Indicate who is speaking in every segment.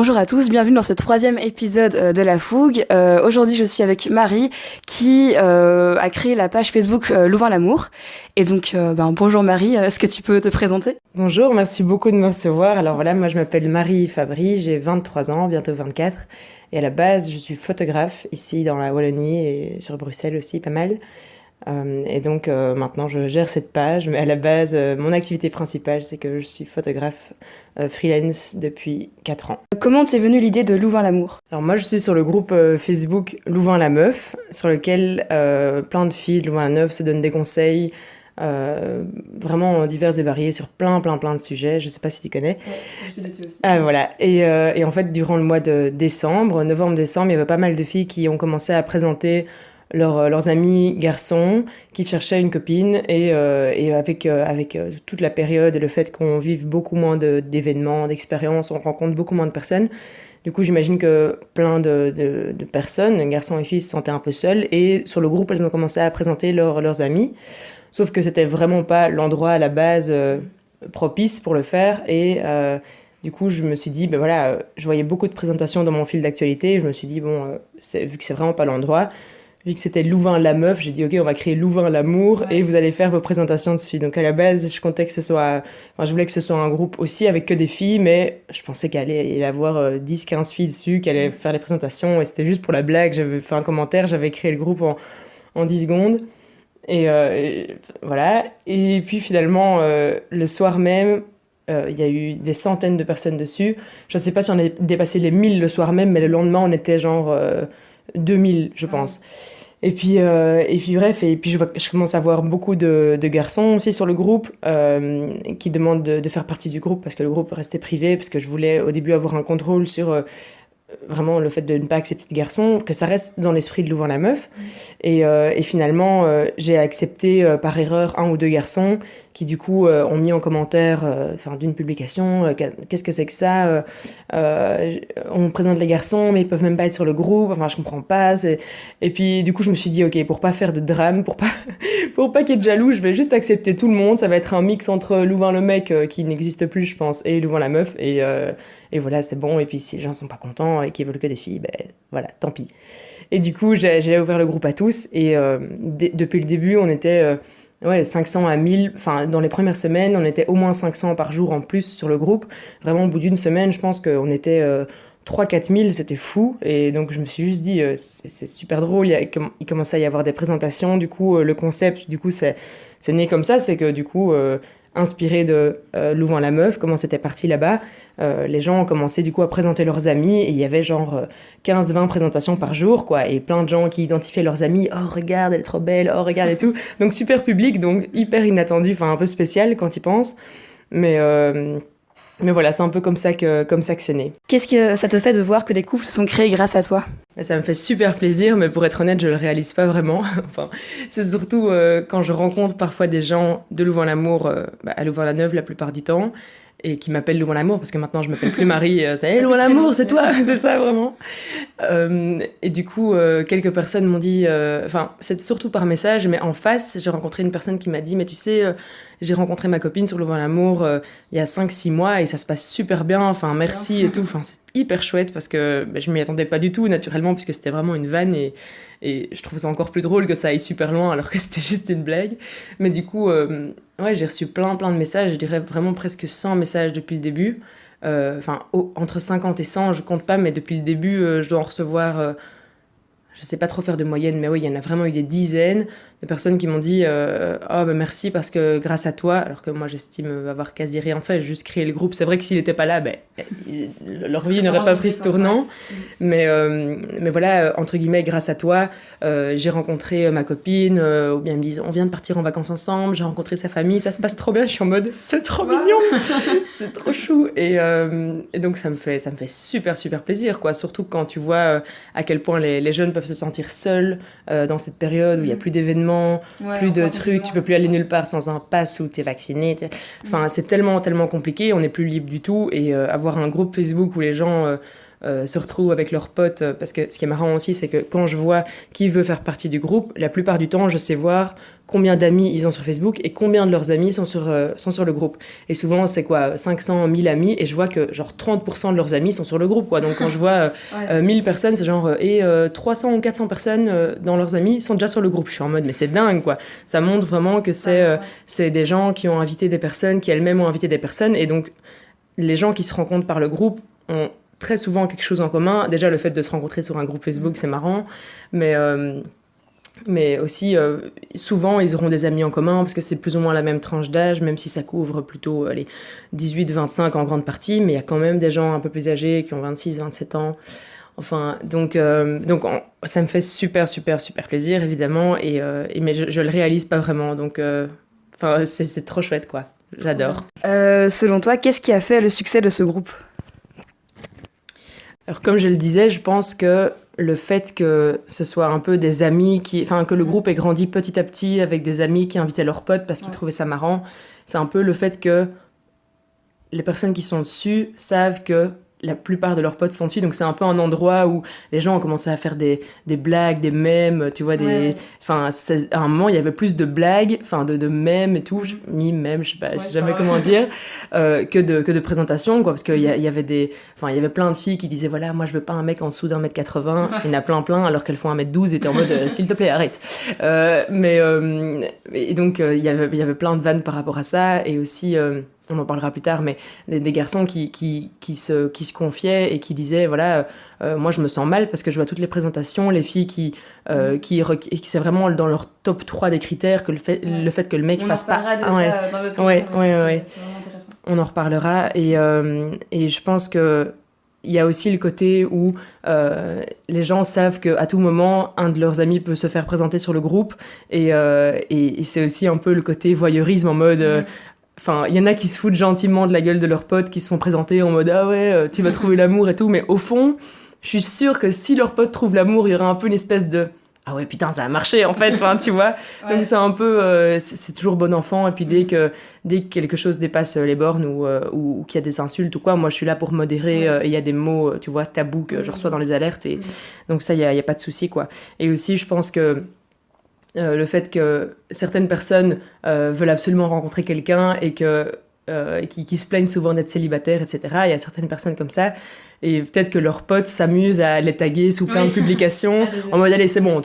Speaker 1: Bonjour à tous, bienvenue dans ce troisième épisode de La Fougue. Aujourd'hui, je suis avec Marie qui a créé la page Facebook Louvain-l'Amour. Et donc, bonjour Marie, est-ce que tu peux te présenter ?
Speaker 2: Bonjour, merci beaucoup de me recevoir. Alors voilà, moi je m'appelle Marie Fabry, j'ai 23 ans, bientôt 24. Et à la base, je suis photographe ici dans la Wallonie et sur Bruxelles aussi, pas mal. Et donc maintenant je gère cette page, mais à la base mon activité principale c'est que je suis photographe freelance depuis 4 ans.
Speaker 1: Comment t'es venue l'idée de Louvain-l'Amour ?
Speaker 2: Alors moi je suis sur le groupe Facebook Louvain-la-Meuf, sur lequel plein de filles de Louvain-la-Neuve se donnent des conseils vraiment divers et variés sur plein de sujets, je sais pas si tu connais.
Speaker 1: Ouais, je suis dessus aussi.
Speaker 2: Ah voilà, et en fait durant le mois de novembre-décembre, il y avait pas mal de filles qui ont commencé à présenter leurs amis garçons qui cherchaient une copine et avec toute la période et le fait qu'on vive beaucoup moins d'événements, d'expériences, on rencontre beaucoup moins de personnes. Du coup, j'imagine que plein de personnes, garçons et filles, se sentaient un peu seules et sur le groupe, elles ont commencé à présenter leurs amis. Sauf que c'était vraiment pas l'endroit à la base propice pour le faire et du coup, je me suis dit, je voyais beaucoup de présentations dans mon fil d'actualité. Je me suis dit, vu que c'est vraiment pas l'endroit, vu que c'était Louvain-la-Meuf, j'ai dit ok, on va créer Louvain-l'Amour et vous allez faire vos présentations dessus. Donc à la base, je voulais que ce soit un groupe aussi avec que des filles, mais je pensais qu'il allait y avoir 10-15 filles dessus qui allaient faire les présentations et c'était juste pour la blague. J'avais fait un commentaire, j'avais créé le groupe en 10 secondes. Voilà. Et puis finalement, le soir même, il y a eu des centaines de personnes dessus. Je ne sais pas si on a dépassé les 1000 le soir même, mais le lendemain, on était genre 2000, je pense. Et puis bref, je commence à voir beaucoup de garçons aussi sur le groupe qui demandent de faire partie du groupe parce que le groupe restait privé, parce que je voulais au début avoir un contrôle sur vraiment le fait de ne pas accepter de garçons, que ça reste dans l'esprit de Louvain-la-Meuf. Et finalement, j'ai accepté par erreur un ou deux garçons qui du coup ont mis en commentaire d'une publication qu'est-ce que c'est que ça on présente les garçons mais ils peuvent même pas être sur le groupe, je comprends pas. Et puis du coup je me suis dit ok, pour pas faire de drame, pour pas qu'il y ait de jaloux, je vais juste accepter tout le monde. Ça va être un mix entre Louvain-le-Mec qui n'existe plus je pense et Louvain-la-Meuf et voilà, c'est bon. Et puis si les gens sont pas contents et qu'ils veulent que des filles, voilà, tant pis. Et du coup j'ai ouvert le groupe à tous et depuis le début on était 500 à 1000, dans les premières semaines, on était au moins 500 par jour en plus sur le groupe. Vraiment, au bout d'une semaine, je pense qu'on était 3-4 000, c'était fou. Et donc, je me suis juste dit, c'est super drôle, il commençait à y avoir des présentations. Du coup, le concept, du coup, c'est né comme ça, c'est que du coup, inspiré de Louvain-la-Meuf, comment c'était parti là-bas, les gens ont commencé du coup à présenter leurs amis et il y avait genre 15-20 présentations par jour quoi, et plein de gens qui identifiaient leurs amis, oh regarde elle est trop belle, oh regarde et tout, donc super public, donc hyper inattendu, un peu spécial quand ils pensent, mais voilà, c'est un peu comme ça que c'est né.
Speaker 1: Qu'est-ce que ça te fait de voir que des couples se sont créés grâce à toi ?
Speaker 2: Ça me fait super plaisir, mais pour être honnête, je le réalise pas vraiment. C'est surtout quand je rencontre parfois des gens de Louvain-l'Amour, à Louvain-la-Neuve la plupart du temps, et qui m'appellent Louvain-l'Amour, parce que maintenant je m'appelle plus Marie, c'est hey, Louvain-l'Amour, c'est toi, c'est ça vraiment. Et du coup, quelques personnes m'ont dit, c'est surtout par message, mais en face, j'ai rencontré une personne qui m'a dit, mais tu sais, j'ai rencontré ma copine sur Louvain-l'Amour il y a 5-6 mois et ça se passe super bien, merci et tout, c'est hyper chouette parce que je m'y attendais pas du tout naturellement puisque c'était vraiment une vanne et je trouve ça encore plus drôle que ça aille super loin alors que c'était juste une blague. Mais du coup, j'ai reçu plein de messages, je dirais vraiment presque 100 messages depuis le début. Entre 50 et 100, je compte pas, mais depuis le début, je dois en recevoir... je sais pas trop faire de moyenne, mais oui, il y en a vraiment eu des dizaines de personnes qui m'ont dit merci parce que grâce à toi, alors que moi j'estime avoir quasi rien fait, juste créé le groupe. C'est vrai que s'il n'était pas là, leur vie n'aurait pas pris ce tournant. Mais voilà, entre guillemets, grâce à toi, j'ai rencontré ma copine, ou bien ils me disent on vient de partir en vacances ensemble, j'ai rencontré sa famille, ça se passe trop bien, je suis en mode c'est trop mignon, c'est trop chou. Et donc ça me fait super plaisir, quoi. Surtout quand tu vois à quel point les jeunes peuvent se sentir seuls dans cette période où il n'y a plus d'événements, plus de trucs, tu peux plus aller nulle part sans un pass où t'es vacciné. C'est tellement compliqué, on n'est plus libre du tout. Et avoir un groupe Facebook où les gens se retrouvent avec leurs potes. Parce que ce qui est marrant aussi, c'est que quand je vois qui veut faire partie du groupe, la plupart du temps, je sais voir combien d'amis ils ont sur Facebook et combien de leurs amis sont sur le groupe. Et souvent, c'est quoi, 500, 1000 amis, et je vois que genre 30% de leurs amis sont sur le groupe, quoi. Donc quand je vois 1000 personnes, c'est genre, 300 ou 400 personnes dans leurs amis sont déjà sur le groupe. Je suis en mode, mais c'est dingue, quoi. Ça montre vraiment que c'est des gens qui ont invité des personnes, qui elles-mêmes ont invité des personnes, et donc les gens qui se rencontrent par le groupe ont très souvent quelque chose en commun. Déjà, le fait de se rencontrer sur un groupe Facebook, c'est marrant, mais aussi, souvent, ils auront des amis en commun parce que c'est plus ou moins la même tranche d'âge, même si ça couvre plutôt les 18-25 en grande partie, mais il y a quand même des gens un peu plus âgés qui ont 26-27 ans. Enfin, donc ça me fait super, super, super plaisir, évidemment, mais je le réalise pas vraiment. Donc, c'est trop chouette, quoi. J'adore.
Speaker 1: Selon toi, qu'est-ce qui a fait le succès de ce groupe ?
Speaker 2: Alors, comme je le disais, je pense que le fait que ce soit un peu des amis que le groupe ait grandi petit à petit avec des amis qui invitaient leurs potes parce qu'ils trouvaient ça marrant, c'est un peu le fait que les personnes qui sont dessus savent que la plupart de leurs potes sont dessus, donc c'est un peu un endroit où les gens ont commencé à faire des blagues, des mèmes, tu vois, à un moment, il y avait plus de blagues, de mèmes et tout, mèmes, je sais pas, je sais jamais comment dire, que de présentations, quoi, parce qu'il y avait plein de filles qui disaient, voilà, moi je veux pas un mec en dessous d'1m80, il y en a plein, alors qu'elles font 1m12, et t'es en mode, s'il te plaît, arrête. Et donc, il y avait plein de vannes par rapport à ça, et aussi... on en parlera plus tard, mais des garçons qui se confiaient et qui disaient, voilà, moi je me sens mal parce que je vois toutes les présentations, les filles qui c'est vraiment dans leur top 3 des critères que le fait que le mec fasse pas...
Speaker 1: On en reparlera dans notre émission, c'est vraiment intéressant.
Speaker 2: On en reparlera, et je pense que il y a aussi le côté où les gens savent qu'à tout moment, un de leurs amis peut se faire présenter sur le groupe, et c'est aussi un peu le côté voyeurisme en mode... il y en a qui se foutent gentiment de la gueule de leurs potes, qui se font présenter en mode « Ah ouais, tu vas trouver l'amour et tout », mais au fond, je suis sûre que si leurs potes trouvent l'amour, il y aura un peu une espèce de « Ah ouais, putain, ça a marché en fait », tu vois. Ouais. Donc c'est un peu... c'est toujours bon enfant, et puis dès que quelque chose dépasse les bornes ou qu'il y a des insultes ou quoi, moi je suis là pour modérer, et il y a des mots, tu vois, tabous que je reçois dans les alertes, et donc ça, il y a pas de souci, quoi. Et aussi, je pense que le fait que certaines personnes veulent absolument rencontrer quelqu'un et qui se plaignent souvent d'être célibataires, etc. Il y a certaines personnes comme ça, et peut-être que leurs potes s'amusent à les taguer sous plein de publications en mode allez, c'est bon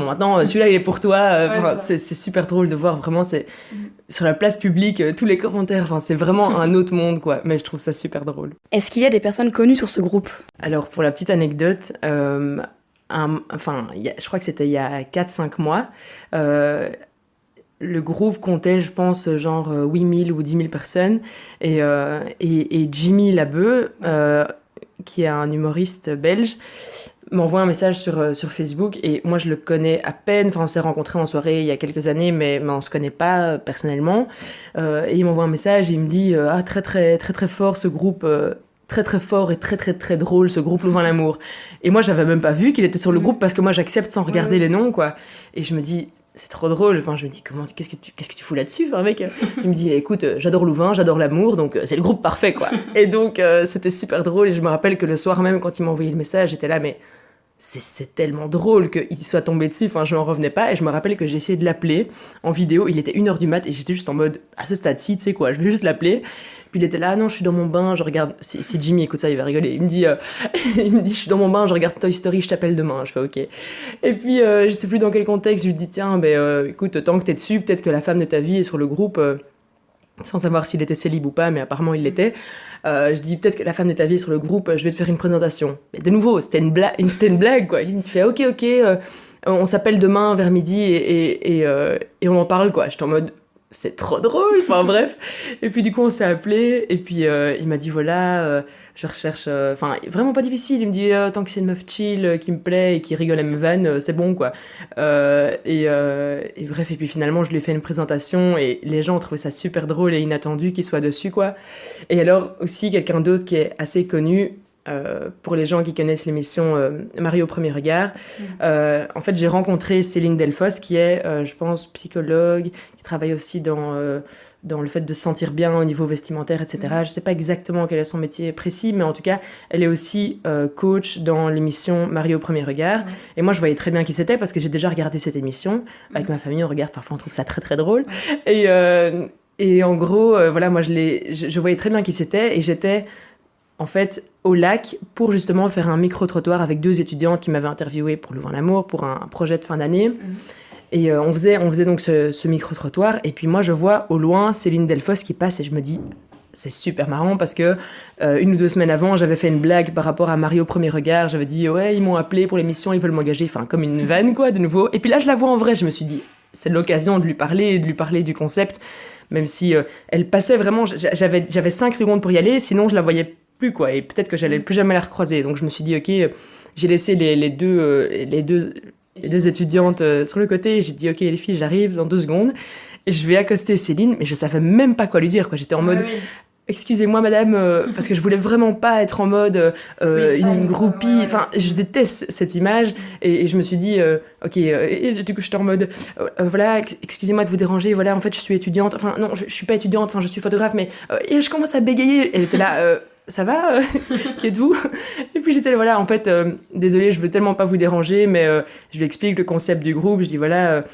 Speaker 2: maintenant, celui-là il est pour toi. C'est super drôle de voir vraiment, c'est sur la place publique, tous les commentaires, c'est vraiment un autre monde, quoi. Mais je trouve ça super drôle.
Speaker 1: Est-ce qu'il y a des personnes connues sur ce groupe ?
Speaker 2: Alors, pour la petite anecdote, je crois que c'était il y a 4-5 mois, le groupe comptait, je pense, genre 8000 ou 10 000 personnes, et Jimmy Labeu, qui est un humoriste belge, m'envoie un message sur Facebook, et moi je le connais à peine, on s'est rencontrés en soirée il y a quelques années, mais on se connaît pas personnellement, et il m'envoie un message et il me dit très très très très fort ce groupe, très très fort et très très très drôle, ce groupe Louvain l'amour. Et moi j'avais même pas vu qu'il était sur le groupe, parce que moi j'accepte sans regarder les noms, quoi. Et je me dis, c'est trop drôle, je me dis, qu'est-ce que tu fous là-dessus, mec. Il me dit, écoute, j'adore Louvain, j'adore l'amour, donc c'est le groupe parfait, quoi. Et donc c'était super drôle, et je me rappelle que le soir même, quand il m'a envoyé le message, j'étais là, mais c'est tellement drôle qu'il soit tombé dessus, je n'en revenais pas, et je me rappelle que j'ai essayé de l'appeler en vidéo, il était 1h du mat, et j'étais juste en mode, à ce stade-ci, tu sais quoi, je vais juste l'appeler, puis il était là, non, je suis dans mon bain, je regarde, si Jimmy écoute ça, il va rigoler, il me dit, je suis dans mon bain, je regarde Toy Story, je t'appelle demain, je fais ok. Et puis, je sais plus dans quel contexte, je lui dis, tiens, écoute, tant que t'es dessus, peut-être que la femme de ta vie est sur le groupe, sans savoir s'il était célib ou pas, mais apparemment il l'était. Je dis, peut-être que la femme de ta vie est sur le groupe, je vais te faire une présentation. Mais de nouveau, c'était une blague, quoi. Il me fait, ok, on s'appelle demain vers midi et on en parle, quoi. J'étais en mode, c'est trop drôle, bref. Et puis du coup, on s'est appelé, et puis il m'a dit, voilà, je recherche... vraiment pas difficile, il me dit, tant que c'est une meuf chill, qui me plaît et qui rigole à mes vannes, c'est bon, quoi. Et bref, et puis finalement, je lui ai fait une présentation, et les gens ont trouvé ça super drôle et inattendu qu'il soit dessus, quoi. Et alors, aussi, quelqu'un d'autre qui est assez connu, pour les gens qui connaissent l'émission Marie au premier regard. En fait, j'ai rencontré Céline Delfosse, qui est, je pense, psychologue, qui travaille aussi dans le fait de se sentir bien au niveau vestimentaire, etc. Je ne sais pas exactement quel est son métier précis, mais en tout cas, elle est aussi coach dans l'émission Marie au premier regard. Et moi, je voyais très bien qui c'était parce que j'ai déjà regardé cette émission. Avec ma famille, on regarde, parfois on trouve ça très très drôle. Et en gros, voilà, moi, je voyais très bien qui c'était et j'étais en fait au lac pour justement faire un micro-trottoir avec 2 étudiantes qui m'avaient interviewée pour Louvain l'Amour, pour un projet de fin d'année. Et on faisait donc ce micro-trottoir. Et puis moi, je vois au loin Céline Delfosse qui passe et je me dis, c'est super marrant parce que 1 ou 2 semaines avant, j'avais fait une blague par rapport à Marie au premier regard. J'avais dit, ouais, ils m'ont appelé pour l'émission, ils veulent m'engager. Enfin, comme une vanne, quoi, de nouveau. Et puis là, je la vois en vrai. Je me suis dit, c'est l'occasion de lui parler du concept. Même si elle passait vraiment... J'avais 5 secondes pour y aller, sinon je la voyais plus, quoi. Et peut-être que j'allais plus jamais la recroiser. Donc je me suis dit, ok, j'ai laissé les deux étudiantes sur le côté. Et j'ai dit, ok, les filles, j'arrive dans 2 secondes. Et je vais accoster Céline, mais je savais même pas quoi lui dire, quoi. J'étais en mode... Excusez-moi madame, parce que je voulais vraiment pas être en mode une groupie, enfin je déteste cette image et je me suis dit ok, et du coup j'étais en mode voilà, excusez-moi de vous déranger, voilà en fait je suis étudiante, enfin non je suis pas étudiante, enfin je suis photographe, mais et je commence à bégayer, elle était là ça va qui êtes-vous? Et puis j'étais là, voilà en fait désolée, je veux tellement pas vous déranger, mais je lui explique le concept du groupe, je dis voilà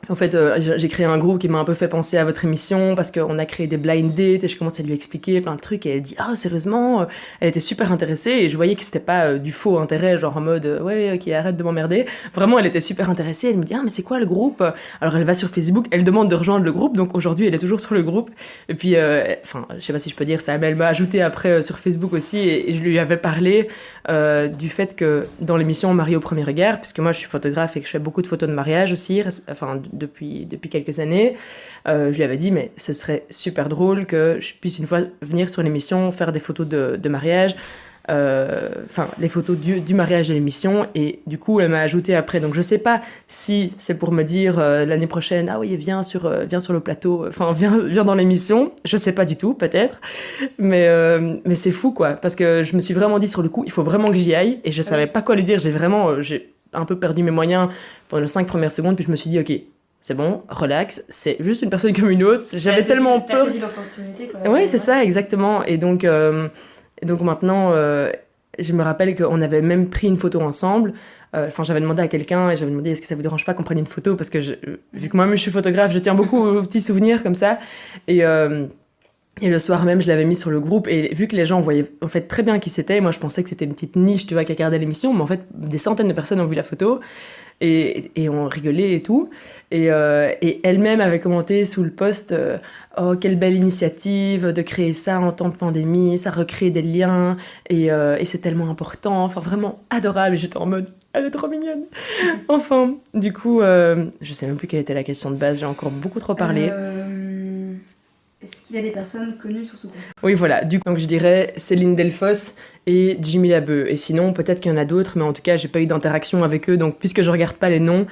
Speaker 2: en fait, j'ai créé un groupe qui m'a un peu fait penser à votre émission parce qu'on a créé des blind dates et je commençais à lui expliquer plein de trucs et elle dit « Ah, sérieusement ?» Elle était super intéressée et je voyais que c'était pas du faux intérêt, genre en mode « Ouais, ok, arrête de m'emmerder ». Vraiment, elle était super intéressée. Elle me dit « Ah, mais c'est quoi le groupe ?» Alors, elle va sur Facebook, elle demande de rejoindre le groupe, donc aujourd'hui, elle est toujours sur le groupe. Et puis, enfin, je sais pas si je peux dire ça, mais elle m'a ajouté après sur Facebook aussi et je lui avais parlé du fait que dans l'émission Marie au premier regard, puisque moi, je suis photographe et que je fais beaucoup de photos de mariage aussi, enfin, depuis quelques années, je lui avais dit mais ce serait super drôle que je puisse une fois venir sur l'émission faire des photos de mariage, enfin les photos du mariage de l'émission, et du coup elle m'a ajouté après, donc je sais pas si c'est pour me dire l'année prochaine ah oui viens sur le plateau, enfin viens dans l'émission, je sais pas du tout, peut-être, mais c'est fou quoi, parce que je me suis vraiment dit sur le coup il faut vraiment que j'y aille et je savais pas quoi lui dire, j'ai un peu perdu mes moyens pendant les 5 premières secondes, puis je me suis dit ok, c'est bon, relax, c'est juste une personne comme une autre. J'avais tellement peur.
Speaker 1: C'est l'opportunité, quoi.
Speaker 2: Oui, c'est ça, exactement. Et donc maintenant, je me rappelle qu'on avait même pris une photo ensemble. Enfin, j'avais demandé à quelqu'un et j'avais demandé est-ce que ça vous dérange pas qu'on prenne une photo, parce que vu que moi-même je suis photographe, je tiens beaucoup aux petits souvenirs comme ça. Et le soir même, je l'avais mis sur le groupe et vu que les gens voyaient en fait très bien qui c'était, moi je pensais que c'était une petite niche, tu vois, qui regardait l'émission, mais en fait des centaines de personnes ont vu la photo et ont rigolé et tout. Et elle-même avait commenté sous le post oh quelle belle initiative de créer ça en temps de pandémie, ça recrée des liens et c'est tellement important, enfin vraiment adorable. Et j'étais en mode elle est trop mignonne. Enfin, du coup, je sais même plus quelle était la question de base, j'ai encore beaucoup trop parlé.
Speaker 1: Est-ce qu'il y a des personnes connues sur ce groupe?
Speaker 2: Oui, voilà. Donc, je dirais Céline Delfosse et Jimmy Labeu. Et sinon, peut-être qu'il y en a d'autres, mais en tout cas, j'ai pas eu d'interaction avec eux. Donc, puisque je regarde pas les noms,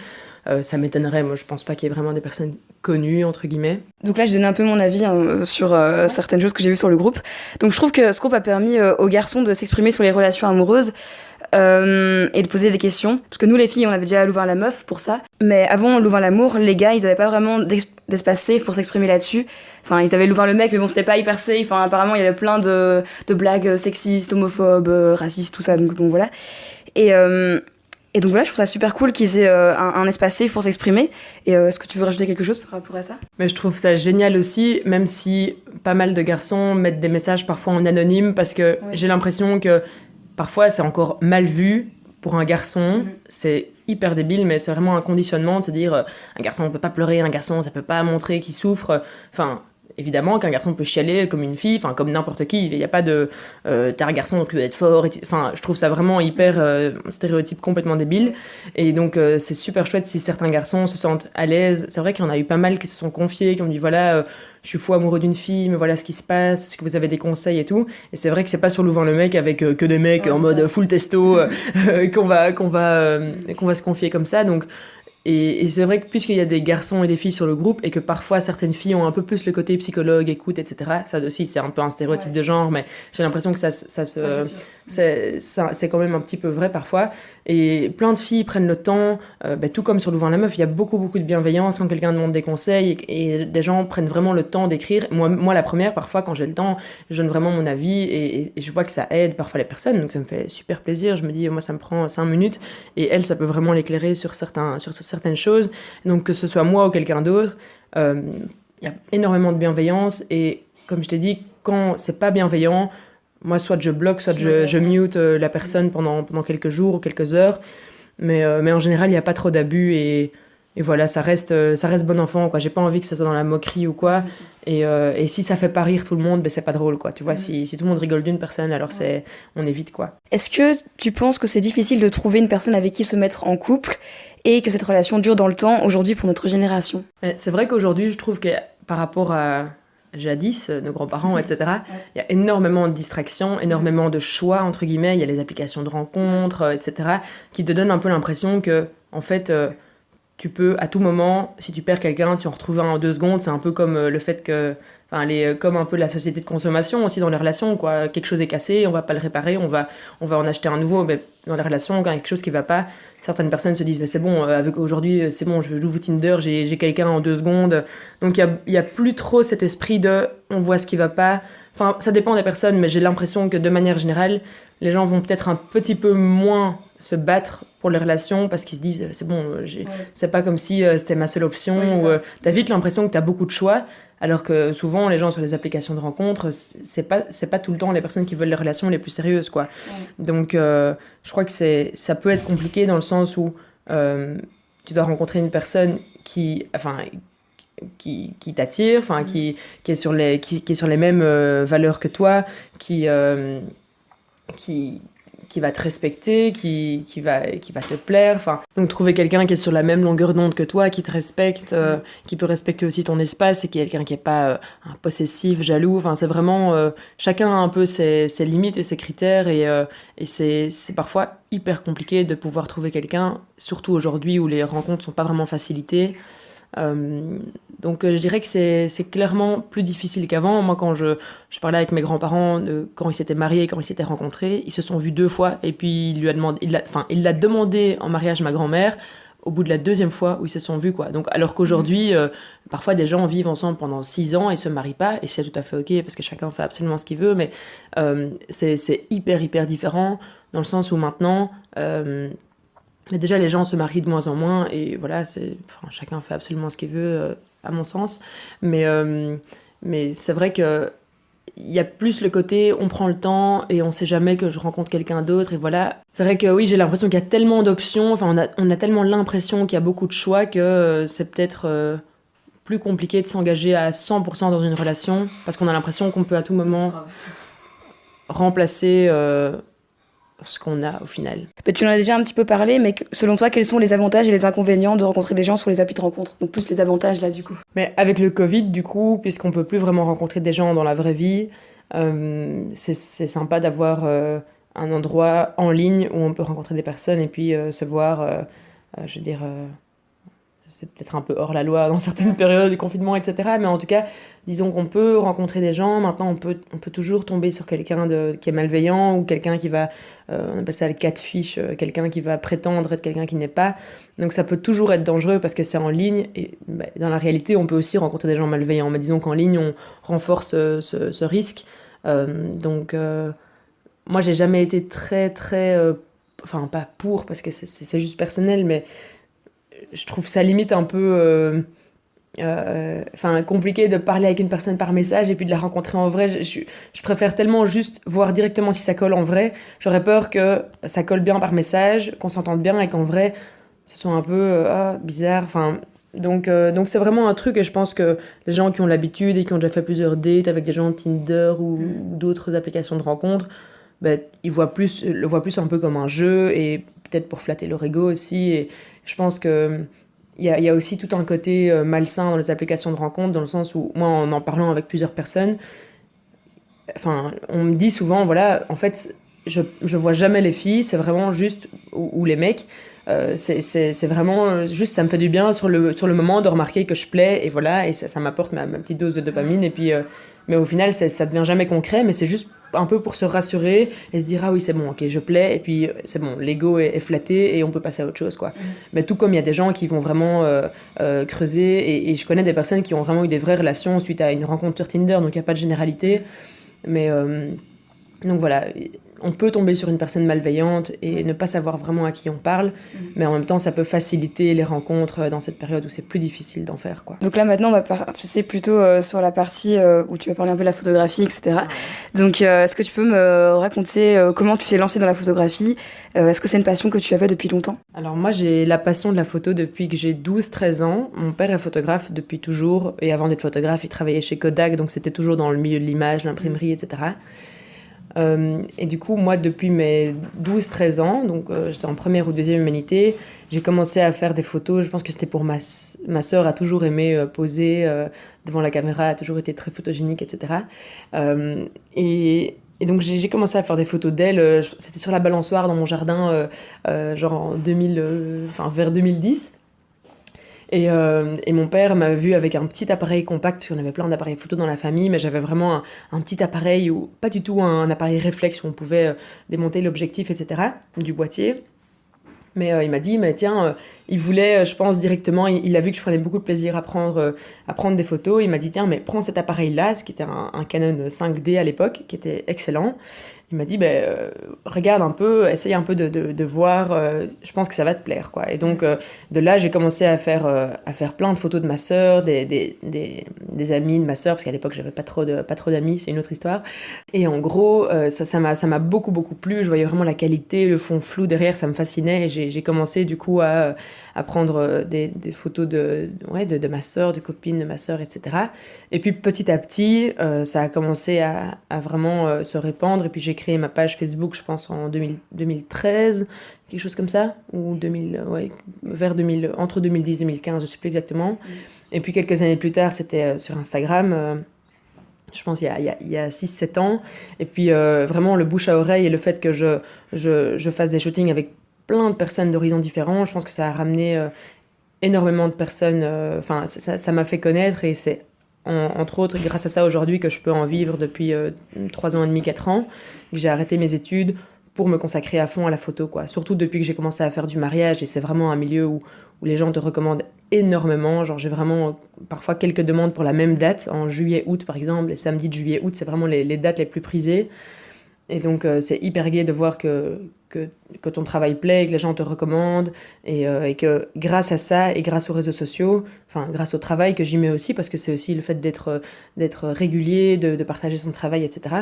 Speaker 2: ça m'étonnerait. Moi, je pense pas qu'il y ait vraiment des personnes connues, entre guillemets.
Speaker 1: Donc là, je donnais un peu mon avis sur certaines choses que j'ai vues sur le groupe. Donc, je trouve que ce groupe a permis aux garçons de s'exprimer sur les relations amoureuses et de poser des questions. Parce que nous, les filles, on avait déjà Louvain la Meuf pour ça. Mais avant Louvain l'amour, les gars, ils avaient pas vraiment d'espace safe pour s'exprimer là-dessus. Enfin, ils avaient Louvain le mec, mais bon, c'était pas hyper safe. Enfin, apparemment, il y avait plein de blagues sexistes, homophobes, racistes, tout ça. Donc voilà. Et donc voilà, je trouve ça super cool qu'ils aient un espace safe pour s'exprimer. Et est-ce que tu veux rajouter quelque chose par rapport à ça?
Speaker 2: Mais je trouve ça génial aussi, même si pas mal de garçons mettent des messages parfois en anonyme, parce que j'ai l'impression que parfois c'est encore mal vu pour un garçon. C'est hyper débile, mais c'est vraiment un conditionnement de se dire un garçon ne peut pas pleurer, un garçon ça peut pas montrer qu'il souffre. Enfin, évidemment qu'un garçon peut chialer comme une fille, enfin comme n'importe qui, il n'y a pas de t'es un garçon donc tu dois être fort, enfin je trouve ça vraiment hyper stéréotype complètement débile. Et donc c'est super chouette si certains garçons se sentent à l'aise. C'est vrai qu'il y en a eu pas mal qui se sont confiés, qui ont dit voilà je suis fou amoureux d'une fille, mais voilà ce qui se passe, est-ce que vous avez des conseils et tout. Et c'est vrai que c'est pas sur Louvain le mec avec que des mecs en mode full testo qu'on va se confier comme ça. Donc et c'est vrai que puisqu'il y a des garçons et des filles sur le groupe et que parfois certaines filles ont un peu plus le côté psychologue, écoute, etc. Ça aussi c'est un peu un stéréotype de genre, mais j'ai l'impression que ça se C'est quand même un petit peu vrai parfois. Et plein de filles prennent le temps, tout comme sur Louvain la Meuf, il y a beaucoup de bienveillance quand quelqu'un demande des conseils et des gens prennent vraiment le temps d'écrire. Moi, la première, parfois, quand j'ai le temps, je donne vraiment mon avis et je vois que ça aide parfois les personnes, donc ça me fait super plaisir. Je me dis, moi, ça me prend 5 minutes et elle, ça peut vraiment l'éclairer sur certaines choses. Donc, que ce soit moi ou quelqu'un d'autre, il y a énormément de bienveillance et comme je t'ai dit, quand c'est pas bienveillant, moi, soit je bloque, soit je mute la personne pendant quelques jours ou quelques heures. Mais en général, il n'y a pas trop d'abus et voilà, ça reste bon enfant, quoi. J'ai pas envie que ce soit dans la moquerie ou quoi. Et si ça fait pas rire tout le monde, c'est pas drôle, quoi. Tu vois, si tout le monde rigole d'une personne, alors on évite, quoi.
Speaker 1: Est-ce que tu penses que c'est difficile de trouver une personne avec qui se mettre en couple et que cette relation dure dans le temps aujourd'hui pour notre génération?
Speaker 2: C'est vrai qu'aujourd'hui, je trouve que par rapport à jadis, nos grands-parents, etc., il y a énormément de distractions, énormément de choix, entre guillemets. Il y a les applications de rencontres, etc., qui te donnent un peu l'impression que, en fait, tu peux, à tout moment, si tu perds quelqu'un, tu en retrouves un en 2 secondes. C'est un peu comme le fait que... comme un peu la société de consommation aussi dans les relations, quoi. Quelque chose est cassé, on va pas le réparer, on va en acheter un nouveau. Mais dans les relations, quand il y a quelque chose qui va pas, certaines personnes se disent c'est bon, avec aujourd'hui, c'est bon, j'ouvre Tinder, j'ai quelqu'un en 2 secondes. Donc il y a plus trop cet esprit de on voit ce qui va pas. Enfin, ça dépend des personnes, mais j'ai l'impression que de manière générale, les gens vont peut-être un petit peu moins se battre pour les relations parce qu'ils se disent c'est bon, c'est pas comme si c'était ma seule option. T'as vite l'impression que t'as beaucoup de choix. Alors que souvent, les gens sur les applications de rencontres, c'est pas tout le temps les personnes qui veulent les relations les plus sérieuses, quoi. Donc, je crois que ça peut être compliqué dans le sens où tu dois rencontrer une personne qui t'attire, qui est sur les mêmes valeurs que toi, qui va te respecter, qui va te plaire. Donc trouver quelqu'un qui est sur la même longueur d'onde que toi, qui te respecte, qui peut respecter aussi ton espace et qui est quelqu'un qui n'est pas un possessif, jaloux. C'est vraiment... chacun a un peu ses limites et ses critères et c'est parfois hyper compliqué de pouvoir trouver quelqu'un, surtout aujourd'hui où les rencontres ne sont pas vraiment facilitées. Donc je dirais que c'est clairement plus difficile qu'avant. Moi, quand je parlais avec mes grands-parents quand ils s'étaient mariés, quand ils s'étaient rencontrés, ils se sont vus 2 fois et puis il l'a demandé en mariage ma grand-mère au bout de la 2e fois où ils se sont vus, quoi. Donc alors qu'aujourd'hui parfois des gens vivent ensemble pendant 6 ans et se marient pas et c'est tout à fait ok parce que chacun fait absolument ce qu'il veut, mais c'est hyper différent dans le sens où maintenant mais déjà, les gens se marient de moins en moins et voilà, chacun fait absolument ce qu'il veut, à mon sens. Mais c'est vrai que il y a plus le côté on prend le temps et on sait jamais que je rencontre quelqu'un d'autre et voilà. C'est vrai que oui, j'ai l'impression qu'il y a tellement d'options, on a tellement l'impression qu'il y a beaucoup de choix que c'est peut-être plus compliqué de s'engager à 100% dans une relation parce qu'on a l'impression qu'on peut à tout moment remplacer ce qu'on a au final.
Speaker 1: Tu en as déjà un petit peu parlé, mais selon toi, quels sont les avantages et les inconvénients de rencontrer des gens sur les applis de rencontre? Donc plus les avantages là du coup.
Speaker 2: Mais avec le Covid du coup, puisqu'on peut plus vraiment rencontrer des gens dans la vraie vie, c'est sympa d'avoir un endroit en ligne où on peut rencontrer des personnes et puis se voir, je veux dire... c'est peut-être un peu hors la loi dans certaines périodes de confinement, etc. Mais en tout cas, disons qu'on peut rencontrer des gens. Maintenant, on peut toujours tomber sur quelqu'un qui est malveillant ou quelqu'un qui va, on appelle ça le catfish, quelqu'un qui va prétendre être quelqu'un qui n'est pas. Donc ça peut toujours être dangereux parce que c'est en ligne. Et dans la réalité, on peut aussi rencontrer des gens malveillants. Mais disons qu'en ligne, on renforce ce risque. Donc, moi, j'ai jamais été très... enfin, pas pour, parce que c'est juste personnel, mais... je trouve ça limite un peu compliqué de parler avec une personne par message et puis de la rencontrer en vrai. Je préfère tellement juste voir directement si ça colle en vrai. J'aurais peur que ça colle bien par message, qu'on s'entende bien et qu'en vrai, ce soit un peu bizarre. Donc c'est vraiment un truc et je pense que les gens qui ont l'habitude et qui ont déjà fait plusieurs dates avec des gens de Tinder ou d'autres applications de rencontres, ils le voient plus un peu comme un jeu et peut-être pour flatter leur ego aussi. Et je pense qu'il y a aussi tout un côté malsain dans les applications de rencontres, dans le sens où, moi, en parlant avec plusieurs personnes, on me dit souvent, voilà, en fait, je vois jamais les filles, c'est vraiment juste, ou les mecs, c'est vraiment juste, ça me fait du bien sur le moment de remarquer que je plais, et voilà, et ça m'apporte ma petite dose de dopamine, et puis, mais au final, ça devient jamais concret, mais c'est juste un peu pour se rassurer et se dire ah oui c'est bon, ok je plais, et puis c'est bon, l'ego est flatté et on peut passer à autre chose quoi. Mais tout comme il y a des gens qui vont vraiment creuser, et je connais des personnes qui ont vraiment eu des vraies relations suite à une rencontre sur Tinder, donc il n'y a pas de généralité, mais donc voilà, on peut tomber sur une personne malveillante et ne pas savoir vraiment à qui on parle, mais en même temps ça peut faciliter les rencontres dans cette période où c'est plus difficile d'en faire quoi.
Speaker 1: Donc là maintenant on va passer plutôt sur la partie où tu vas parler un peu de la photographie, etc. Donc est-ce que tu peux me raconter comment tu t'es lancée dans la photographie? Est-ce que c'est une passion que tu avais depuis longtemps?
Speaker 2: Alors moi j'ai la passion de la photo depuis que j'ai 12-13 ans. Mon père est photographe depuis toujours, et avant d'être photographe il travaillait chez Kodak, donc c'était toujours dans le milieu de l'image, l'imprimerie, etc. Et du coup, moi, depuis mes 12-13 ans, donc j'étais en première ou deuxième humanité, j'ai commencé à faire des photos. Je pense que c'était pour ma sœur, a toujours aimé poser devant la caméra, a toujours été très photogénique, etc. Et donc j'ai commencé à faire des photos d'elle. C'était sur la balançoire dans mon jardin, genre en 2000, vers 2010. Et mon père m'a vu avec un petit appareil compact, parce qu'on avait plein d'appareils photo dans la famille, mais j'avais vraiment un petit appareil, ou pas du tout un appareil réflexe où on pouvait démonter l'objectif, etc., du boîtier. Mais il m'a dit, mais tiens, il voulait, je pense directement, il a vu que je prenais beaucoup de plaisir à prendre des photos. Il m'a dit, tiens, mais prends cet appareil-là, ce qui était un Canon 5D à l'époque, qui était excellent. Il m'a dit, regarde un peu, essaye un peu de voir, je pense que ça va te plaire, quoi. Et donc, de là, j'ai commencé à faire plein de photos de ma sœur, des amis de ma sœur, parce qu'à l'époque, j'avais pas trop d'amis, c'est une autre histoire. Et en gros, ça m'a beaucoup, beaucoup plu. Je voyais vraiment la qualité, le fond flou derrière, ça me fascinait. Et j'ai commencé, du coup, à prendre des photos de ma sœur, de copines de ma sœur, etc. Et puis, petit à petit, ça a commencé à vraiment se répandre. Et puis, j'ai créé ma page Facebook, je pense, en 2013, quelque chose comme ça, ou 2000, entre 2010 et 2015, je ne sais plus exactement. Et puis, quelques années plus tard, c'était sur Instagram, je pense il y a 6-7 ans. Et puis, vraiment, le bouche à oreille et le fait que je fasse des shootings avec plein de personnes d'horizons différents, je pense que ça a ramené énormément de personnes. Ça m'a fait connaître, et c'est entre autres grâce à ça aujourd'hui que je peux en vivre depuis 3 ans et demi, 4 ans, que j'ai arrêté mes études pour me consacrer à fond à la photo, quoi. Surtout depuis que j'ai commencé à faire du mariage, et c'est vraiment un milieu où les gens te recommandent énormément. Genre, j'ai vraiment parfois quelques demandes pour la même date, en juillet-août par exemple. Les samedis de juillet-août, c'est vraiment les dates les plus prisées. Et donc, c'est hyper gai de voir que ton travail plaît, que les gens te recommandent, et que grâce à ça et grâce aux réseaux sociaux, enfin grâce au travail que j'y mets aussi, parce que c'est aussi le fait d'être régulier, de partager son travail, etc.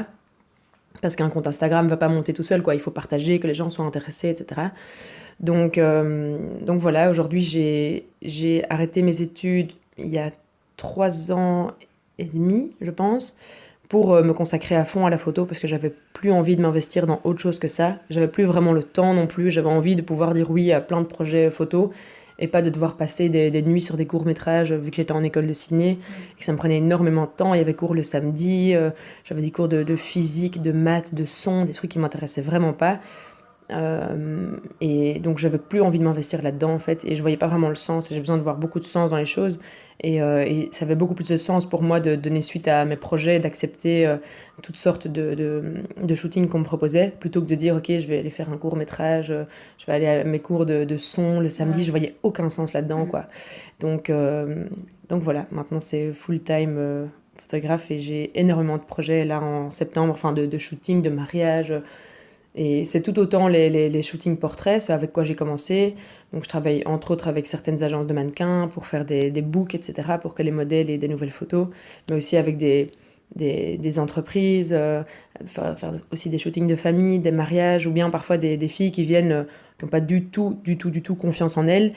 Speaker 2: Parce qu'un compte Instagram ne va pas monter tout seul, quoi. Il faut partager, que les gens soient intéressés, etc. Donc voilà, aujourd'hui j'ai arrêté mes études il y a 3 ans et demi, je pense, pour me consacrer à fond à la photo, parce que j'avais plus envie de m'investir dans autre chose que ça. J'avais plus vraiment le temps non plus. J'avais envie de pouvoir dire oui à plein de projets photos, et pas de devoir passer des nuits sur des courts-métrages, vu que j'étais en école de ciné, et que ça me prenait énormément de temps. Il y avait cours le samedi, j'avais des cours de physique, de maths, de son, des trucs qui m'intéressaient vraiment pas. Et donc j'avais plus envie de m'investir là-dedans en fait, et je voyais pas vraiment le sens, et j'ai besoin de voir beaucoup de sens dans les choses, et ça avait beaucoup plus de sens pour moi de donner suite à mes projets, d'accepter toutes sortes de shootings qu'on me proposait, plutôt que de dire ok je vais aller faire un court métrage, je vais aller à mes cours de son le samedi. Je voyais aucun sens là-dedans, quoi. Donc voilà, maintenant c'est full time photographe, et j'ai énormément de projets là en septembre, enfin de shooting, de mariage. Et c'est tout autant les shootings portraits, c'est avec quoi j'ai commencé. Donc je travaille entre autres avec certaines agences de mannequins pour faire des books, etc., pour que les modèles aient des nouvelles photos, mais aussi avec des entreprises, faire aussi des shootings de famille, des mariages, ou bien parfois des filles qui viennent, qui n'ont pas du tout confiance en elles,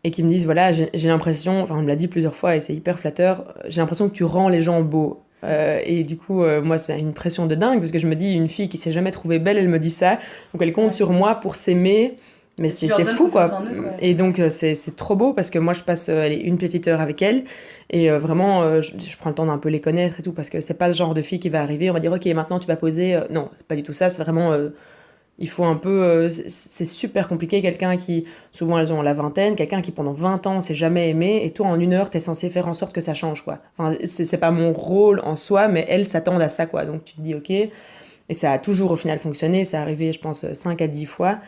Speaker 2: et qui me disent, voilà, j'ai l'impression, enfin on me l'a dit plusieurs fois et c'est hyper flatteur, j'ai l'impression que tu rends les gens beaux. Et du coup, moi, c'est une pression de dingue, parce que je me dis, une fille qui s'est jamais trouvée belle, elle me dit ça, donc elle compte sur moi pour s'aimer, mais c'est fou, quoi. Et donc, c'est trop beau, parce que moi, je passe une petite heure avec elle, et vraiment, je prends le temps d'un peu les connaître et tout, parce que c'est pas le genre de fille qui va arriver, on va dire, ok, maintenant tu vas poser. Non, c'est pas du tout ça, c'est vraiment. Il faut un peu. C'est super compliqué, quelqu'un qui, souvent elles ont la vingtaine, quelqu'un qui pendant 20 ans s'est jamais aimé, et toi en 1 heure t'es censé faire en sorte que ça change, quoi. Enfin, c'est pas mon rôle en soi, mais elles s'attendent à ça, quoi. Donc tu te dis ok. Et Et ça a toujours au final fonctionné, c'est arrivé je pense 5 à 10 fois.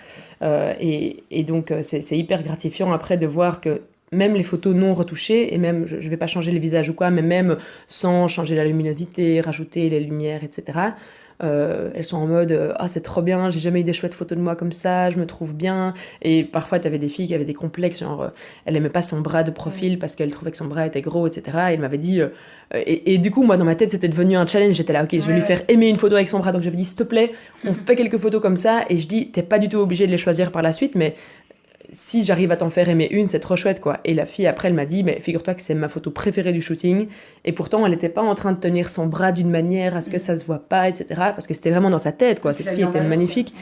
Speaker 2: Et donc c'est hyper gratifiant après de voir que même les photos non retouchées, et même je vais pas changer les visages ou quoi, mais même sans changer la luminosité, rajouter les lumières, etc. Elles sont en mode ah c'est trop bien, j'ai jamais eu des chouettes photos de moi comme ça, je me trouve bien. Et parfois t'avais des filles qui avaient des complexes, genre elle aimait pas son bras de profil parce qu'elle trouvait que son bras était gros, etc. Et elle m'avait dit et du coup moi dans ma tête c'était devenu un challenge, j'étais là ok je vais lui faire aimer une photo avec son bras, donc j'avais dit s'il te plaît on fait quelques photos comme ça, et je dis t'es pas du tout obligé de les choisir par la suite, mais si j'arrive à t'en faire aimer une, c'est trop chouette, quoi. Et la fille, après, elle m'a dit, mais figure-toi que c'est ma photo préférée du shooting. Et pourtant, elle n'était pas en train de tenir son bras d'une manière à ce que ça se voit pas, etc. Parce que c'était vraiment dans sa tête, quoi. Cette fille était magnifique.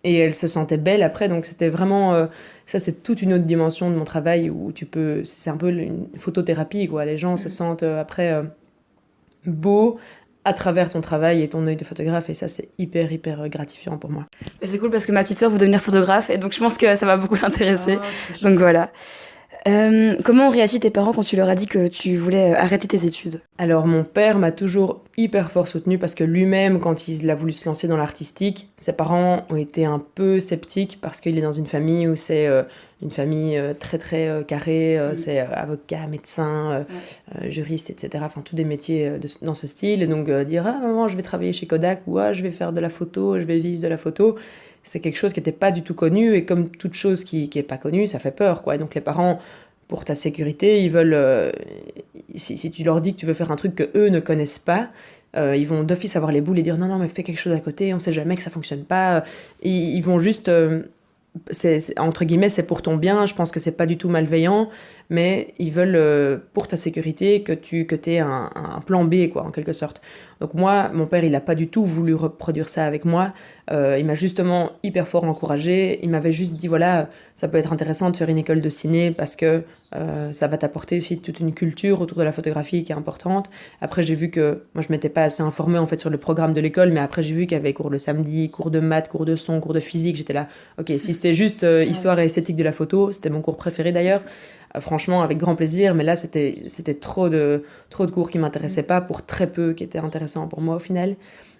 Speaker 2: Et elle se sentait belle après. Donc, c'était vraiment... ça, c'est toute une autre dimension de mon travail où tu peux... C'est un peu une photothérapie, quoi. Les gens se sentent après beaux à travers ton travail et ton œil de photographe, et ça c'est hyper gratifiant pour moi.
Speaker 1: Et c'est cool parce que ma petite sœur veut devenir photographe et donc je pense que ça va beaucoup l'intéresser. Donc voilà. Comment ont réagi tes parents quand tu leur as dit que tu voulais arrêter tes études?
Speaker 2: Alors mon père m'a toujours hyper fort soutenu parce que lui-même, quand il a voulu se lancer dans l'artistique, ses parents ont été un peu sceptiques parce qu'il est dans une famille où c'est une famille très carrée, c'est avocat, médecin, juriste, etc. Enfin tous des métiers dans ce style. Et donc dire ah maman je vais travailler chez Kodak ou ah je vais faire de la photo, je vais vivre de la photo, c'est quelque chose qui n'était pas du tout connu, et comme toute chose qui est pas connue, ça fait peur, quoi. Et donc les parents, pour ta sécurité, ils veulent... si tu leur dis que tu veux faire un truc que eux ne connaissent pas, ils vont d'office avoir les boules et dire non, mais fais quelque chose à côté, on sait jamais que ça fonctionne pas. Ils vont juste... entre guillemets, c'est pour ton bien, je pense que c'est pas du tout malveillant, mais ils veulent, pour ta sécurité, que tu aies un plan B, quoi, en quelque sorte. Donc moi, mon père, il a pas du tout voulu reproduire ça avec moi. Il m'a justement hyper fort encouragée. Il m'avait juste dit, voilà, ça peut être intéressant de faire une école de ciné parce que ça va t'apporter aussi toute une culture autour de la photographie qui est importante. Après, j'ai vu que, moi, je m'étais pas assez informée, en fait, sur le programme de l'école, mais après, j'ai vu qu'il y avait cours le samedi, cours de maths, cours de son, cours de physique. J'étais là, ok, si c'était juste histoire et esthétique de la photo, c'était mon cours préféré d'ailleurs. Franchement, avec grand plaisir, mais là, c'était trop de cours qui m'intéressaient pas pour très peu qui étaient intéressants pour moi au final.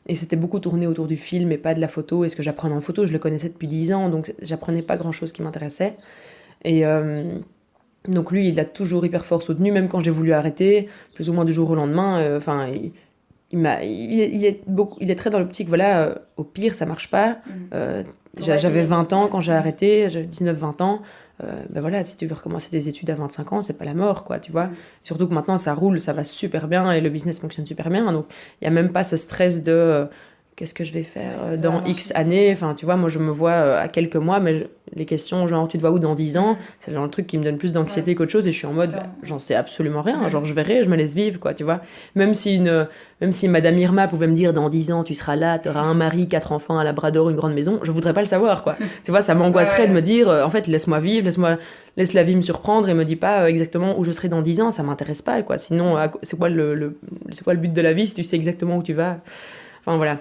Speaker 2: Et c'était beaucoup tourné autour du film et pas de la photo. Et ce que j'apprenais en photo, je le connaissais depuis 10 ans, donc j'apprenais pas grand-chose qui m'intéressait. Et donc lui, il a toujours hyper fort soutenu, même quand j'ai voulu arrêter, plus ou moins du jour au lendemain. Enfin, il est très dans l'optique, voilà, au pire, ça marche pas. J'avais 20 ans quand j'ai arrêté, j'avais 19-20 ans. Ben voilà, si tu veux recommencer des études à 25 ans, c'est pas la mort, quoi, tu vois. Surtout que maintenant, ça roule, ça va super bien et le business fonctionne super bien. Donc, il y a même pas ce stress de qu'est-ce que je vais faire dans X années. Enfin, tu vois, moi, je me vois à quelques mois, mais les questions, genre, tu te vois où dans 10 ans, c'est genre le truc qui me donne plus d'anxiété qu'autre chose, et je suis en mode, j'en sais absolument rien. Genre, je verrai, je me laisse vivre, quoi, tu vois. Même si Madame Irma pouvait me dire, dans 10 ans, tu seras là, tu auras un mari, 4 enfants, un labrador, une grande maison, je voudrais pas le savoir, quoi. Tu vois, ça m'angoisserait de me dire, en fait, laisse-moi vivre, laisse la vie me surprendre et me dis pas exactement où je serai dans 10 ans, ça m'intéresse pas, quoi. Sinon, c'est quoi le but de la vie si tu sais exactement où tu vas? Enfin, voilà.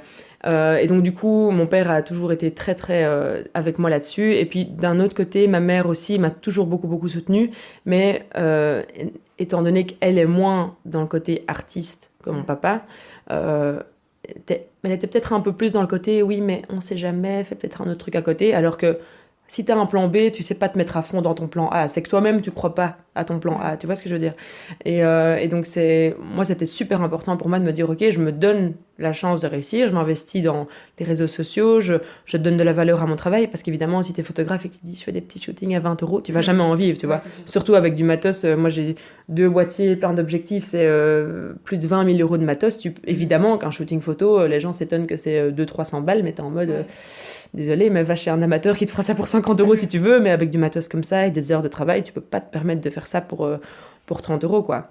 Speaker 2: Et donc du coup, mon père a toujours été très avec moi là-dessus. Et puis d'un autre côté, ma mère aussi m'a toujours beaucoup soutenue. Mais étant donné qu'elle est moins dans le côté artiste que mon papa, elle était peut-être un peu plus dans le côté oui, mais on sait jamais, fais peut-être un autre truc à côté. Alors que si t'as un plan B, tu sais pas te mettre à fond dans ton plan A. C'est que toi-même, tu crois pas à ton plan A. Tu vois ce que je veux dire? Et donc, moi, c'était super important pour moi de me dire, ok, je me donne la chance de réussir, je m'investis dans les réseaux sociaux, je donne de la valeur à mon travail, parce qu'évidemment, si t'es photographe et que tu dis, je fais des petits shootings à 20 euros, tu vas jamais en vivre, tu vois. Surtout avec du matos. Moi, j'ai 2 boîtiers, plein d'objectifs, c'est plus de 20 000 euros de matos. Évidemment, qu'un shooting photo, les gens s'étonnent que c'est 200-300 balles, mais t'es en mode, désolé, mais va chez un amateur qui te fera ça pour 50 euros si tu veux, mais avec du matos comme ça et des heures de travail, tu peux pas te permettre de faire ça pour 30 euros, quoi.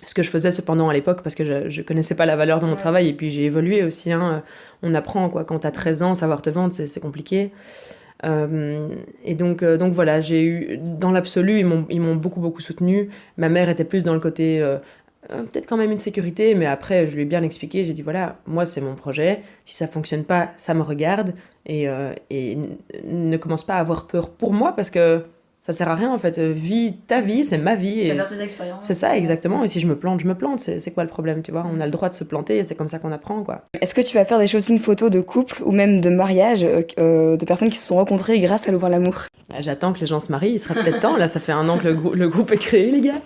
Speaker 2: Ce que je faisais cependant à l'époque, parce que je connaissais pas la valeur de mon travail, et puis j'ai évolué aussi, hein. On apprend, quoi. Quand t'as 13 ans, savoir te vendre, c'est compliqué. Et donc voilà, j'ai eu, dans l'absolu, ils m'ont beaucoup soutenu. Ma mère était plus dans le côté, peut-être quand même une sécurité, mais après, je lui ai bien expliqué, j'ai dit, voilà, moi, c'est mon projet, si ça fonctionne pas, ça me regarde, et ne commence pas à avoir peur pour moi, parce que Ça sert à rien en fait. Vis ta vie, c'est ma vie. Et
Speaker 1: Faire tes expériences.
Speaker 2: c'est ça, exactement. Et si je me plante, je me plante. C'est quoi le problème, tu vois? On a le droit de se planter et c'est comme ça qu'on apprend, quoi.
Speaker 1: Est-ce que tu vas faire des shootings photos de couple ou même de mariage de personnes qui se sont rencontrées grâce à Louvain l'amour?
Speaker 2: J'attends que les gens se marient, il serait peut-être temps. Là, ça fait 1 an que le groupe est créé, les gars.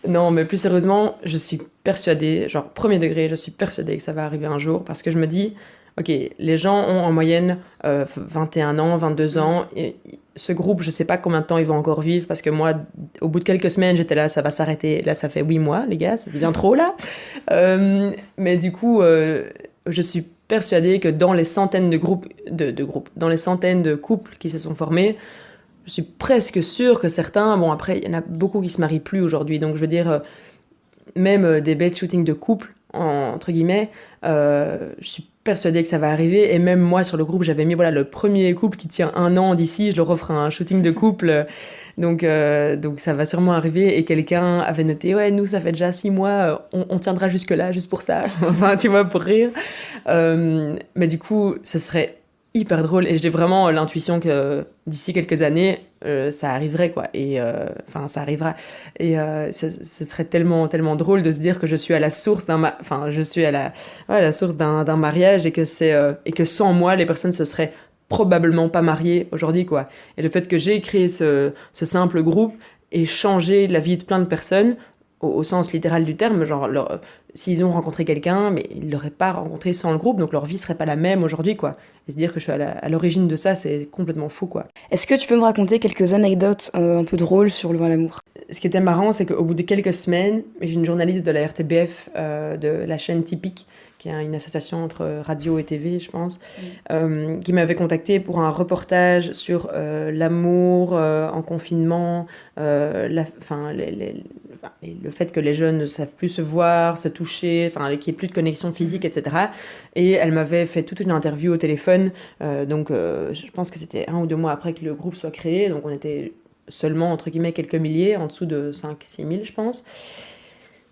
Speaker 2: Non, mais plus sérieusement, je suis persuadée, genre premier degré, je suis persuadée que ça va arriver un jour parce que je me dis, ok, les gens ont en moyenne 21 ans, 22 ans. Et ce groupe, je sais pas combien de temps ils vont encore vivre parce que moi, au bout de quelques semaines, j'étais là, ça va s'arrêter. Là, ça fait 8 mois, les gars, ça devient trop là. Mais du coup, je suis persuadée que dans les centaines de groupes, dans les centaines de couples qui se sont formés, je suis presque sûre que certains, bon après, il y en a beaucoup qui se marient plus aujourd'hui, donc je veux dire, même des bêtes shootings de couple, entre guillemets, je suis persuadée que ça va arriver, et même moi sur le groupe, j'avais mis voilà, le premier couple qui tient 1 an d'ici, je leur offre un shooting de couple, donc ça va sûrement arriver, et quelqu'un avait noté, ouais, nous ça fait déjà 6 mois, on tiendra jusque-là, juste pour ça, enfin tu vois, pour rire, mais du coup, ce serait hyper drôle, et j'ai vraiment l'intuition que d'ici quelques années ça arriverait quoi, et enfin ça arrivera, et ce serait tellement tellement drôle de se dire que je suis à la source je suis à la source d'un mariage, et que et que sans moi les personnes se seraient probablement pas mariées aujourd'hui quoi, et le fait que j'ai créé ce simple groupe et changé la vie de plein de personnes au sens littéral du terme, genre s'ils ont rencontré quelqu'un, mais ils ne l'auraient pas rencontré sans le groupe, donc leur vie serait pas la même aujourd'hui, quoi. Et se dire que je suis à l'origine de ça, c'est complètement fou, quoi.
Speaker 1: Est-ce que tu peux me raconter quelques anecdotes un peu drôles sur Louvain l'amour?
Speaker 2: Ce qui était marrant, c'est qu'au bout de quelques semaines, j'ai une journaliste de la RTBF, de la chaîne Typique, qui est une association entre radio et TV, je pense, qui m'avait contactée pour un reportage sur l'amour en confinement, le fait que les jeunes ne savent plus se voir, se toucher, qu'il n'y ait plus de connexion physique, etc. Et elle m'avait fait toute une interview au téléphone, je pense que c'était 1 ou 2 mois après que le groupe soit créé, donc on était seulement, entre guillemets, quelques milliers, en dessous de 5-6 000, je pense.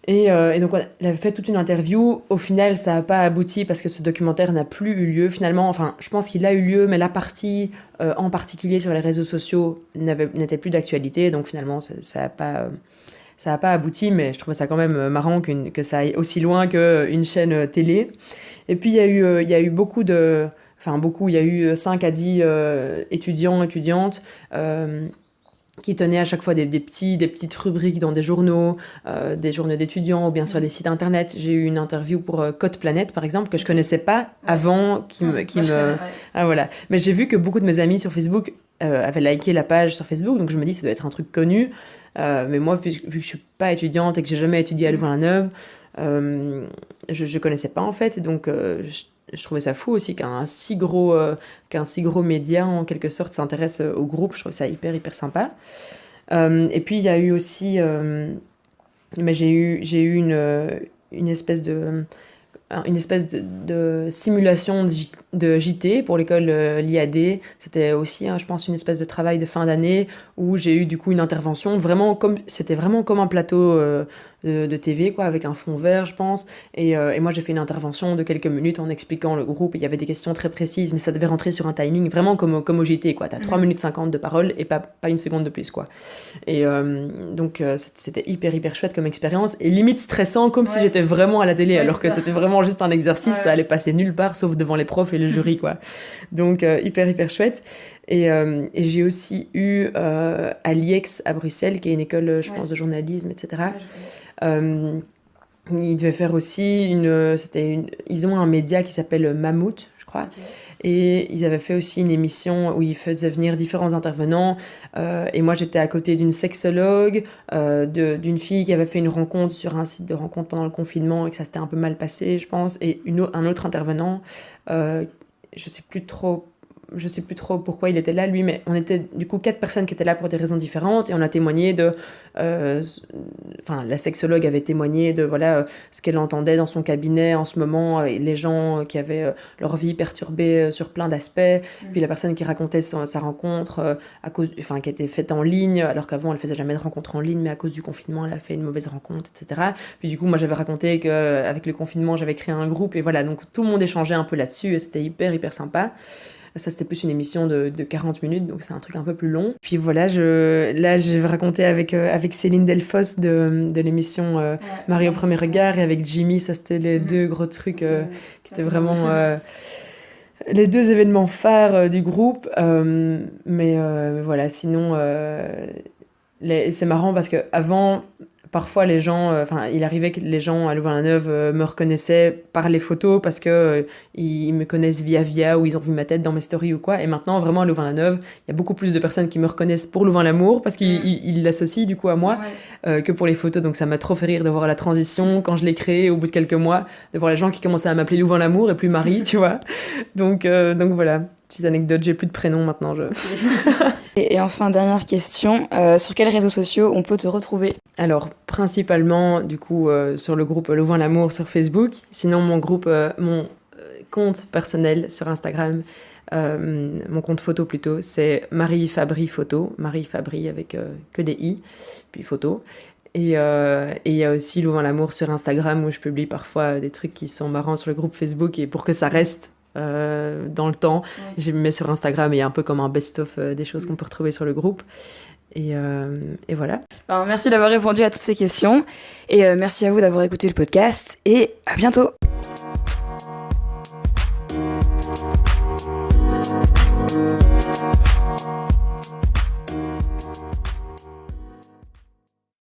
Speaker 2: Et donc, elle avait fait toute une interview. Au final, ça n'a pas abouti parce que ce documentaire n'a plus eu lieu. Finalement, enfin, je pense qu'il a eu lieu, mais la partie, en particulier sur les réseaux sociaux, n'était plus d'actualité. Donc, finalement, ça n'a pas abouti, mais je trouvais ça quand même marrant que ça aille aussi loin qu'une chaîne télé. Et puis, il y a eu beaucoup de... Enfin, beaucoup, il y a eu 5 à 10 étudiants, étudiantes... qui tenaient à chaque fois des petites rubriques dans des journaux d'étudiants ou bien sur des sites internet. J'ai eu une interview pour Code Planète, par exemple, que je connaissais pas avant, Ah, voilà. Mais j'ai vu que beaucoup de mes amis sur Facebook avaient liké la page sur Facebook, donc je me dis ça doit être un truc connu. Mais moi, vu que je suis pas étudiante et que j'ai jamais étudié à Louvain-la-Neuve, je connaissais pas en fait, donc je trouvais ça fou aussi qu'un si gros média en quelque sorte s'intéresse au groupe. Je trouvais ça hyper hyper sympa. Et puis il y a eu aussi j'ai eu une espèce de simulation de JT pour l'école l'IAD. C'était aussi, je pense, une espèce de travail de fin d'année où j'ai eu du coup une intervention, c'était vraiment comme un plateau de TV, quoi, avec un fond vert, je pense. Et moi, j'ai fait une intervention de quelques minutes en expliquant le groupe. Il y avait des questions très précises, mais ça devait rentrer sur un timing, vraiment comme au JT, quoi. T'as 3 minutes 50 de parole et pas 1 seconde de plus, quoi. Et donc, c'était hyper, hyper chouette comme expérience et limite stressant, comme si j'étais vraiment à la télé, alors que c'était vraiment juste un exercice, ça allait passer nulle part, sauf devant les profs et le jury, quoi. Donc, hyper, hyper chouette. Et j'ai aussi eu à l'IEX à Bruxelles, qui est une école, je pense, de journalisme, etc. Ils devaient faire aussi ils ont un média qui s'appelle Mammouth, je crois. Okay. Et ils avaient fait aussi une émission où ils faisaient venir différents intervenants. Et moi, j'étais à côté d'une sexologue, d'une fille qui avait fait une rencontre sur un site de rencontre pendant le confinement et que ça s'était un peu mal passé, je pense. Et un autre intervenant, je sais plus trop pourquoi il était là, lui, mais on était du coup 4 personnes qui étaient là pour des raisons différentes, et on a témoigné la sexologue avait témoigné de ce qu'elle entendait dans son cabinet en ce moment, et les gens qui avaient leur vie perturbée sur plein d'aspects, puis la personne qui racontait sa rencontre qui était faite en ligne, alors qu'avant elle faisait jamais de rencontre en ligne, mais à cause du confinement elle a fait une mauvaise rencontre, etc. Puis du coup moi j'avais raconté qu'avec le confinement j'avais créé un groupe, et voilà, donc tout le monde échangeait un peu là-dessus, et c'était hyper hyper sympa. Ça, c'était plus une émission de 40 minutes, donc c'est un truc un peu plus long. Puis voilà, là, je vais raconter avec Céline Delfosse de l'émission Marie au premier regard, et avec Jimmy, ça c'était les deux gros trucs qui étaient vraiment les deux événements phares du groupe. Mais voilà, sinon, c'est marrant parce qu'avant, parfois les gens, il arrivait que les gens à Louvain-la-Neuve me reconnaissaient par les photos parce que ils me connaissent via ou ils ont vu ma tête dans mes stories ou quoi. Et maintenant, vraiment à Louvain-la-Neuve, il y a beaucoup plus de personnes qui me reconnaissent pour Louvain-l'Amour parce qu'ils l'associent du coup à moi que pour les photos. Donc ça m'a trop fait rire de voir la transition quand je l'ai créé au bout de quelques mois, de voir les gens qui commençaient à m'appeler Louvain-l'Amour et plus Marie, tu vois. Donc voilà. Petite anecdote, j'ai plus de prénom maintenant.
Speaker 1: Et enfin, dernière question, sur quels réseaux sociaux on peut te retrouver ?
Speaker 2: Alors, principalement, du coup, sur le groupe Louvain-l'Amour sur Facebook. Sinon, mon compte personnel sur Instagram, mon compte photo plutôt, c'est Marie Fabry Photo. Marie Fabry avec que des i, puis photo. Et il y a aussi Louvain-l'Amour sur Instagram où je publie parfois des trucs qui sont marrants sur le groupe Facebook. Et pour que ça reste dans le temps, je me mets sur Instagram et il y a un peu comme un best-of des choses qu'on peut retrouver sur le groupe. Et voilà.
Speaker 1: Merci d'avoir répondu à toutes ces questions et merci à vous d'avoir écouté le podcast et à bientôt.